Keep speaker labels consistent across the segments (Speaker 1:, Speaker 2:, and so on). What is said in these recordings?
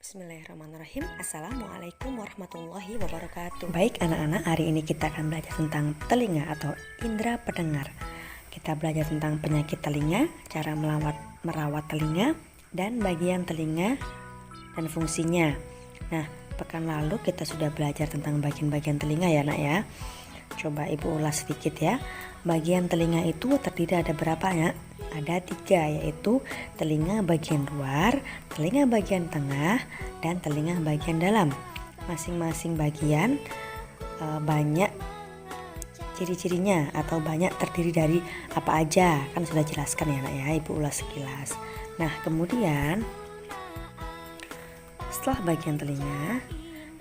Speaker 1: Bismillahirrahmanirrahim. Assalamualaikum warahmatullahi wabarakatuh. Baik anak-anak, hari ini kita akan belajar tentang telinga atau indera pendengar. Kita belajar tentang penyakit telinga, cara merawat telinga, dan bagian telinga dan fungsinya. Nah, pekan lalu kita sudah belajar tentang bagian-bagian telinga ya nak ya. Coba ibu ulas sedikit ya. Bagian telinga itu terdiri ada berapa ya? Ada 3, yaitu telinga bagian luar, telinga bagian tengah, dan telinga bagian dalam. Masing-masing bagian banyak ciri-cirinya atau banyak terdiri dari apa aja. Kan sudah jelaskan ya nak ya, ibu ulas sekilas. Nah kemudian setelah bagian telinga,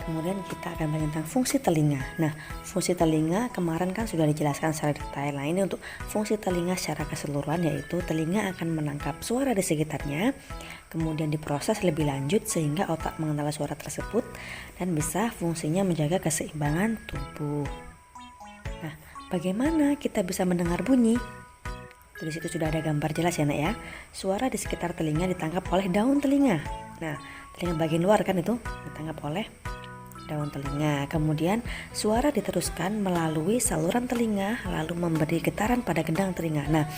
Speaker 1: kemudian kita akan belajar tentang fungsi telinga. Nah, fungsi telinga kemarin kan sudah dijelaskan secara detail. Nah, ini untuk fungsi telinga secara keseluruhan, yaitu telinga akan menangkap suara di sekitarnya, kemudian diproses lebih lanjut sehingga otak mengenal suara tersebut dan bisa fungsinya menjaga keseimbangan tubuh. Nah, bagaimana kita bisa mendengar bunyi? Di situ sudah ada gambar jelas ya nak ya. Suara di sekitar telinga ditangkap oleh daun telinga. Nah, telinga bagian luar kan itu ditangkap oleh daun telinga. Kemudian suara diteruskan melalui saluran telinga lalu memberi getaran pada gendang telinga. Nah,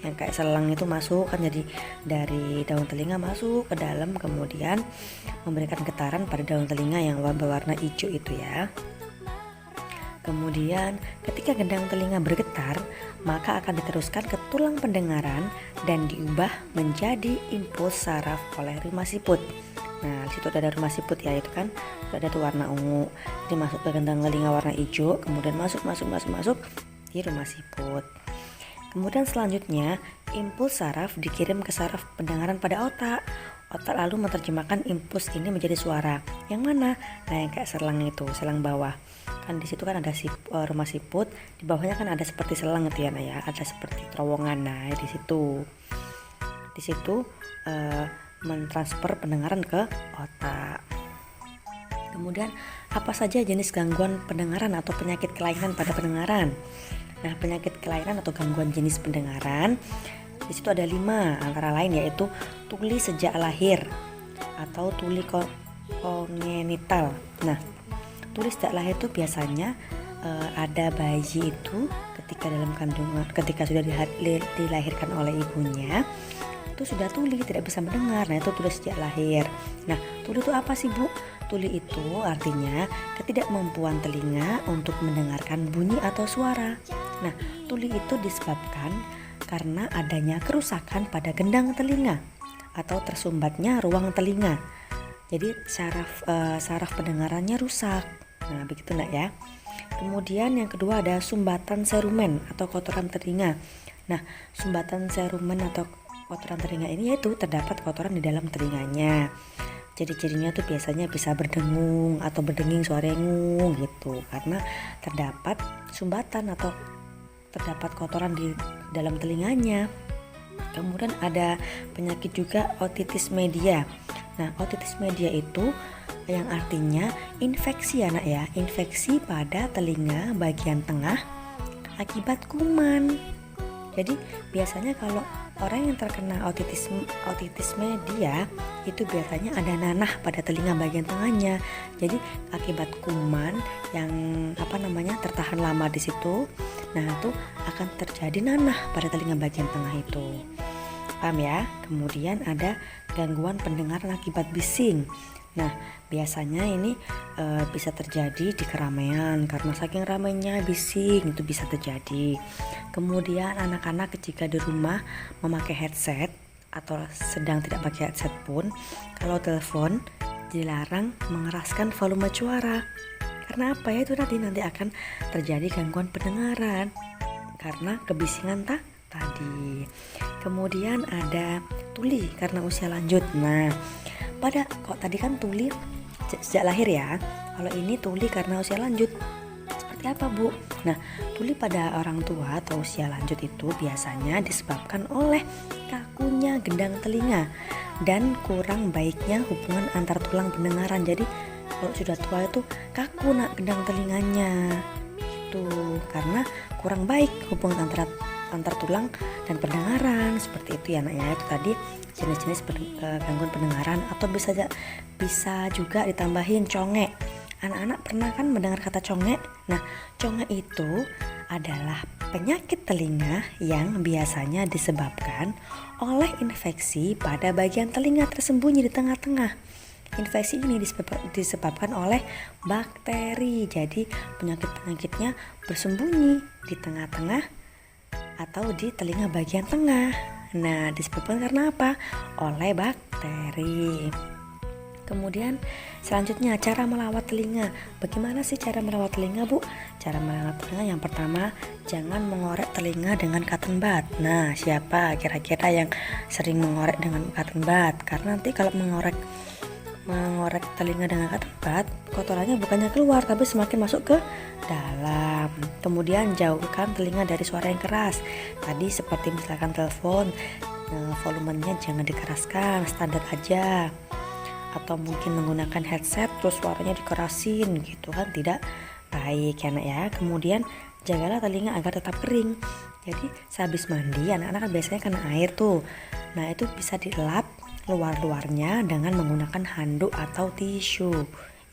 Speaker 1: yang kayak selang itu masuk kan, jadi dari daun telinga masuk ke dalam kemudian memberikan getaran pada daun telinga yang berwarna hijau itu ya. Kemudian ketika gendang telinga bergetar, maka akan diteruskan ke tulang pendengaran dan diubah menjadi impuls saraf oleh rima siput. Nah, disitu ada rumah siput ya, itu kan ada tuh warna ungu. Jadi masuk ke gendang telinga warna hijau, kemudian masuk di rumah siput. Kemudian selanjutnya, impuls saraf dikirim ke saraf pendengaran pada otak. Otak lalu menerjemahkan impuls ini menjadi suara. Yang mana? Nah, yang kayak selang itu, selang bawah. Kan di situ kan ada rumah siput, di bawahnya kan ada seperti selang gitu ya, nah ya, ada seperti terowongan. Nah, di situ. Di situ mentransfer pendengaran ke otak. Kemudian apa saja jenis gangguan pendengaran atau penyakit kelainan pada pendengaran? Nah, penyakit kelainan atau gangguan jenis pendengaran di situ ada 5, antara lain yaitu tuli sejak lahir atau tuli kongenital. Nah, tuli sejak lahir itu biasanya ada bayi itu ketika dalam kandungan, ketika sudah dilahirkan oleh ibunya, itu sudah tuli, tidak bisa mendengar. Nah, itu tuli sejak lahir. Nah, tuli itu apa sih Bu? Tuli itu artinya ketidakmampuan telinga untuk mendengarkan bunyi atau suara. Nah, tuli itu disebabkan karena adanya kerusakan pada gendang telinga atau tersumbatnya ruang telinga. Jadi saraf pendengarannya rusak. Nah, begitu nak ya. Kemudian yang kedua ada sumbatan serumen atau kotoran telinga. Nah, sumbatan serumen atau kotoran telinga ini yaitu terdapat kotoran di dalam telinganya. Ciri-cirinya tuh biasanya bisa berdengung atau berdenging suara ngung gitu, karena terdapat sumbatan atau terdapat kotoran di dalam telinganya. Kemudian ada penyakit juga otitis media. Nah, otitis media itu yang artinya infeksi anak ya, infeksi pada telinga bagian tengah akibat kuman. Jadi biasanya kalau orang yang terkena otitis media itu biasanya ada nanah pada telinga bagian tengahnya. Jadi akibat kuman yang tertahan lama di situ, nah itu akan terjadi nanah pada telinga bagian tengah itu. Paham ya? Kemudian ada gangguan pendengaran akibat bising. Nah, biasanya ini bisa terjadi di keramaian karena saking ramainya bising itu bisa terjadi. Kemudian anak-anak ketika di rumah memakai headset atau sedang tidak pakai headset pun, kalau telepon dilarang mengeraskan volume suara. Karena apa ya, itu nanti akan terjadi gangguan pendengaran karena kebisingan tadi. Kemudian ada tuli karena usia lanjut. Nah, kok tadi kan tuli sejak lahir ya, kalau ini tuli karena usia lanjut. Seperti apa Bu? Nah, tuli pada orang tua atau usia lanjut itu biasanya disebabkan oleh kakunya gendang telinga dan kurang baiknya hubungan antar tulang pendengaran. Jadi kalau sudah tua itu kaku gendang telinganya itu karena kurang baik hubungan antara antar tulang dan pendengaran. Seperti itu ya nak ya. Itu tadi jenis-jenis gangguan pendengaran. Atau bisa juga ditambahin congek. Anak-anak pernah kan mendengar kata congek? Nah, congek itu adalah penyakit telinga yang biasanya disebabkan oleh infeksi pada bagian telinga tersembunyi di tengah-tengah. Infeksi ini disebabkan oleh bakteri. Jadi penyakit-penyakitnya bersembunyi di tengah-tengah atau di telinga bagian tengah. Nah, disebabkan karena apa? Oleh bakteri. Kemudian selanjutnya cara melawat telinga. Bagaimana sih cara melawat telinga, Bu? Cara melawat telinga yang pertama, jangan mengorek telinga dengan cotton bud. Nah, siapa kira-kira yang sering mengorek dengan cotton bud? Karena nanti kalau mengorek telinga dengan cotton bud, kotorannya bukannya keluar tapi semakin masuk ke dalam. Kemudian jauhkan telinga dari suara yang keras. Tadi seperti misalkan telepon, volumenya jangan dikeraskan, standar aja. Atau mungkin menggunakan headset terus suaranya dikerasin gitu kan, tidak baik ya nak ya. Kemudian jagalah telinga agar tetap kering. Jadi sehabis mandi anak-anak kan biasanya kena air tuh. Nah, itu bisa dilap luar-luarnya dengan menggunakan handuk atau tisu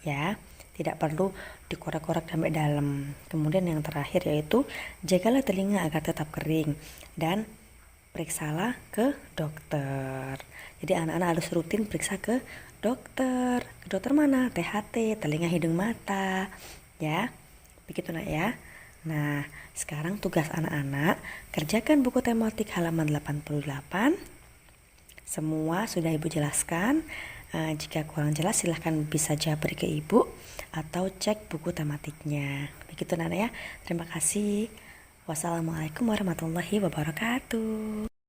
Speaker 1: ya. Tidak perlu dikorek-korek sampai dalam. Kemudian yang terakhir yaitu jagalah telinga agar tetap kering dan periksalah ke dokter. Jadi anak-anak harus rutin periksa ke dokter. Ke dokter mana? THT, telinga hidung mata. Ya, begitu nak ya. Nah, sekarang tugas anak-anak, kerjakan buku tematik halaman 88. Semua sudah Ibu jelaskan. Jika kurang jelas silahkan bisa jabri ke Ibu atau cek buku tematiknya. Begitu nak ya. Terima kasih. Wassalamualaikum warahmatullahi wabarakatuh.